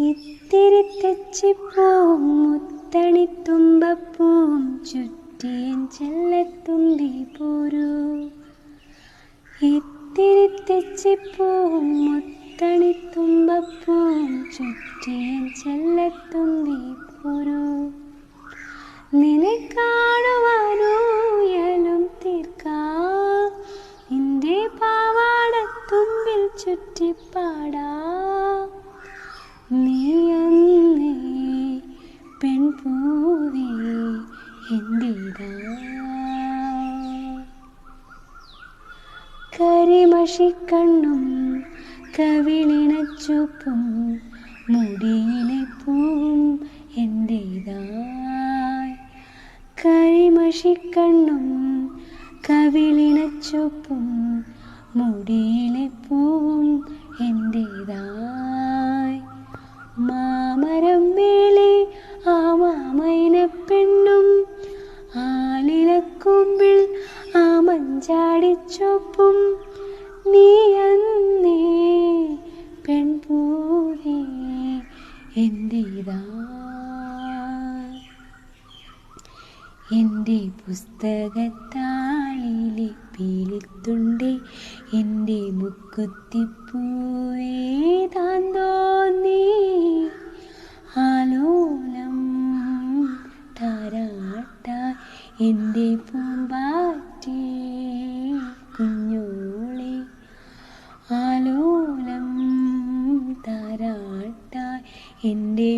ഇത്തിരി തെച്ചിപ്പൂവും മുത്തണിത്തുമ്പപ്പൂവും ചുറ്റിയൻ ചെല്ലത്തുമ്പി പോരൂ. ഇത്തിരി തെച്ചിപ്പൂവും മുത്തണിത്തുമ്പപ്പൂവും ചുറ്റിയൻ ചെല്ലത്തുമ്പി പോരൂ. നിന്നെ കാണുവാനൂയലും തീർക്കാം, നിന്റെ പാവാടത്തുമ്പിൽ ചുറ്റിപ്പാടാം. നീ അന്നേ പെൺപൂവേ എന്റേതാ. കരിമഷിക്കണ്ണും കവിളിണച്ചൂപ്പും മുടിയിലെ പൂവും എന്റേതായി. കരിമഷിക്കണ്ണും കവിളിണച്ചൂപ്പും മുടിയിലെ പൂവും എന്റേതായി. മാമരം മേലെ ആ മാമൈനപ്പെണ്ണും ആലിലക്കൊമ്പിൽ ആ മഞ്ചാടിച്ചോപ്പും നീ അന്നേ പെൺപൂവേ എന്റേതാ. എൻ്റെ പുസ്തകത്താളിലെ പീലിത്തുണ്ടേ എൻ്റെ മുക്കുത്തിപ്പൂവേ താൻ തോന്നി. ആലോലം താരാട്ടാൻ എൻ്റെ പൂമ്പാറ്റേ കുഞ്ഞോളെ. ആലോലം താരാട്ടാൻ എൻ്റെ